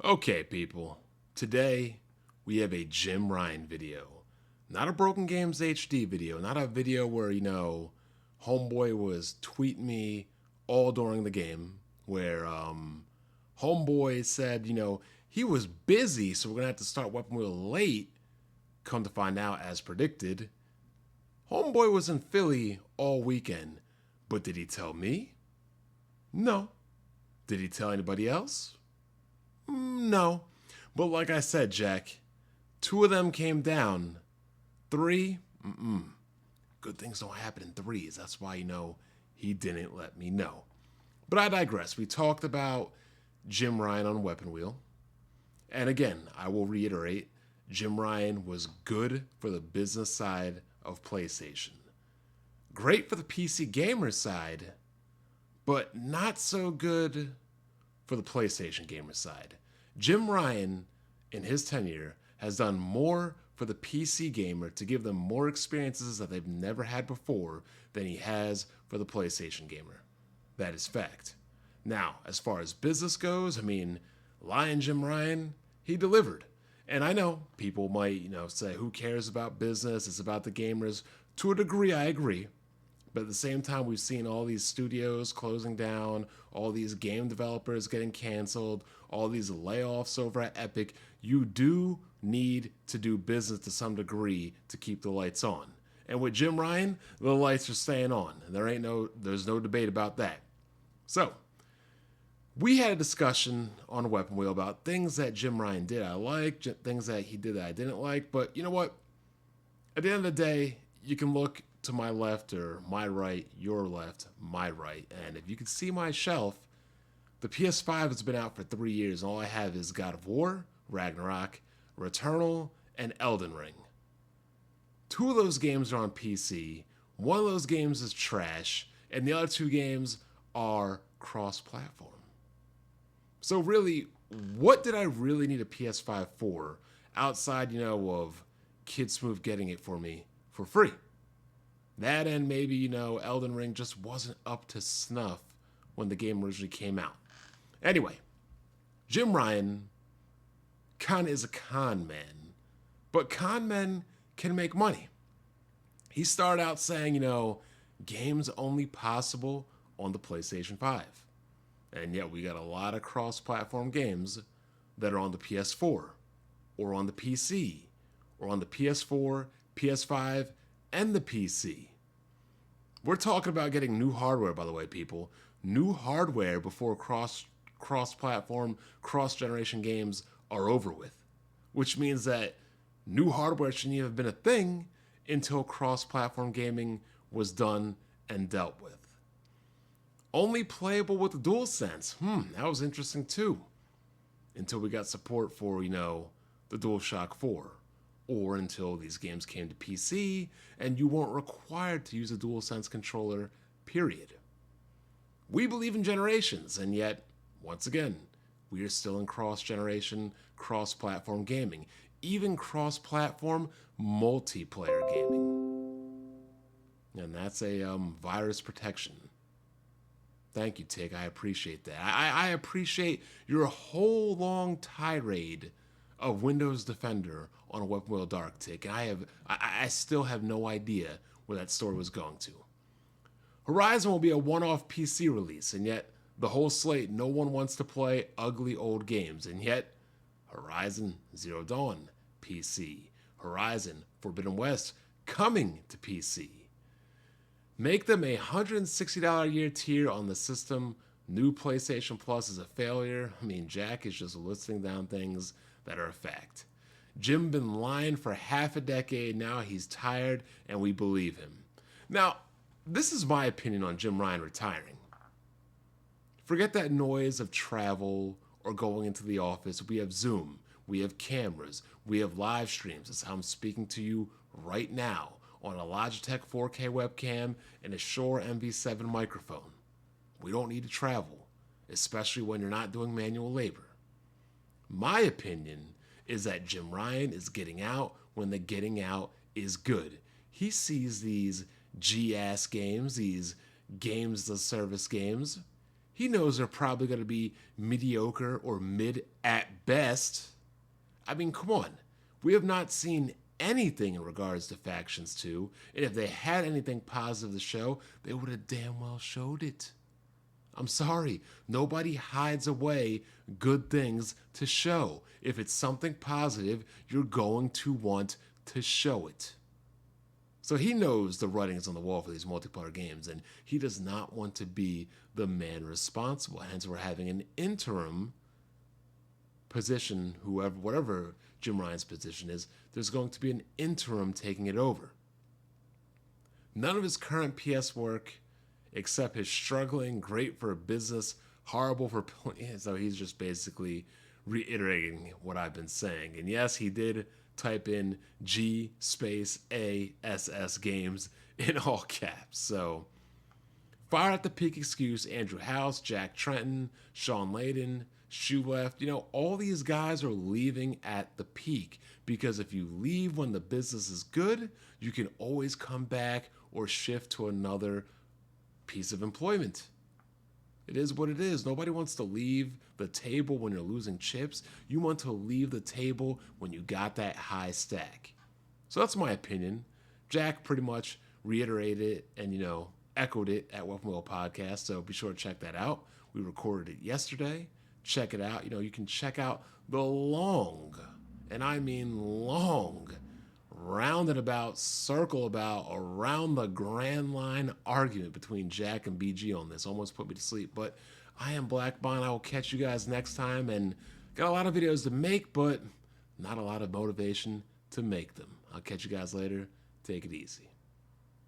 Okay, people. Today, we have a Jim Ryan video. Not a Broken Games HD video. Not a video where, Homeboy was tweeting me all during the game. Where, Homeboy said, he was busy, so we're going to have to start Weapon Wheel late. Come to find out, as predicted, Homeboy was in Philly all weekend. But did he tell me? No. Did he tell anybody else? No. But like I said, Jack, two of them came down. Three, good things don't happen in threes. That's why, he didn't let me know. But I digress. We talked about Jim Ryan on Weapon Wheel. And again, I will reiterate Jim Ryan was good for the business side of PlayStation. Great for the PC gamer side, but not so good for the PlayStation gamer side. Jim Ryan, in his tenure, has done more for the PC gamer to give them more experiences that they've never had before than he has for the PlayStation gamer. That is fact. Now, as far as business goes, Lion Jim Ryan, he delivered. And I know people might, say, who cares about business? It's about the gamers. To a degree, I agree. But at the same time, we've seen all these studios closing down, all these game developers getting canceled, all these layoffs over at Epic. You do need to do business to some degree to keep the lights on. And with Jim Ryan, the lights are staying on. And there's no debate about that. So, we had a discussion on Weapon Wheel about things that Jim Ryan did I liked, things that he did that I didn't like. But you know what? At the end of the day, you can look to my left or my right, your left, my right. And if you can see my shelf, the PS5 has been out for 3 years. And all I have is God of War, Ragnarok, Returnal, and Elden Ring. Two of those games are on PC. One of those games is trash. And the other two games are cross platform. So, really, what did I really need a PS5 for outside, of Kid Smooth getting it for me for free? That and maybe, Elden Ring just wasn't up to snuff when the game originally came out. Anyway, Jim Ryan kind of is a con man, but con men can make money. He started out saying, games only possible on the PlayStation 5. And yet we got a lot of cross-platform games that are on the PS4 or on the PC or on the PS4, PS5, and the PC. We're talking about getting new hardware, by the way, people. New hardware before cross-platform, cross-generation games are over with. Which means that new hardware shouldn't even have been a thing until cross-platform gaming was done and dealt with. Only playable with the DualSense. That was interesting too. Until we got support for, the DualShock 4. Or until these games came to PC and you weren't required to use a DualSense controller, period. We believe in generations, and yet, once again, we are still in cross-generation, cross-platform gaming. Even cross-platform multiplayer gaming. And that's a virus protection. Thank you, Tig. I appreciate that. I appreciate your whole long tirade of Windows Defender on a Weapon Wheel Dark, Tig. And I still have no idea where that story was going to. Horizon will be a one-off PC release, and yet the whole slate, no one wants to play ugly old games, and yet Horizon Zero Dawn, PC. Horizon Forbidden West, coming to PC. Make them a $160 a year tier on the system. New PlayStation Plus is a failure. Jack is just listing down things that are a fact. Jim been lying for half a decade now. He's tired, and we believe him. Now, this is my opinion on Jim Ryan retiring. Forget that noise of travel or going into the office. We have Zoom. We have cameras. We have live streams. That's how I'm speaking to you right now on a Logitech 4K webcam and a Shure MV7 microphone. We don't need to travel, especially when you're not doing manual labor. My opinion is that Jim Ryan is getting out when the getting out is good. He sees these GS games, these games as a service games. He knows they're probably going to be mediocre or mid at best. I mean, come on. We have not seen anything in regards to Factions 2, and if they had anything positive to show, they would have damn well showed it. I'm sorry, nobody hides away good things to show. If it's something positive, you're going to want to show it. So he knows the writing's on the wall for these multiplayer games, and he does not want to be the man responsible. Hence, we're having an interim position, whatever Jim Ryan's position is, there's going to be an interim taking it over. None of his current PS work, except his struggling, great for business, horrible for... So he's just basically reiterating what I've been saying. And yes, he did type in G space ASS games in all caps. So, fire at the peak excuse, Andrew House, Jack Trenton, Sean Layden, Shoe Left, all these guys are leaving at the peak, because if you leave when the business is good, you can always come back or shift to another piece of employment. It is what it is. Nobody wants to leave the table when you're losing chips. You want to leave the table when you got that high stack. So that's my opinion. Jack pretty much reiterated it and, echoed it at Weapon Wheel Podcast. So be sure to check that out. We recorded it yesterday. Check it out. You can check out the long, and I mean long, roundabout, circle about, around the grand line argument between Jack and BG on this. Almost put me to sleep, but I am Black Bond. I will catch you guys next time, and got a lot of videos to make, but not a lot of motivation to make them. I'll catch you guys later. Take it easy.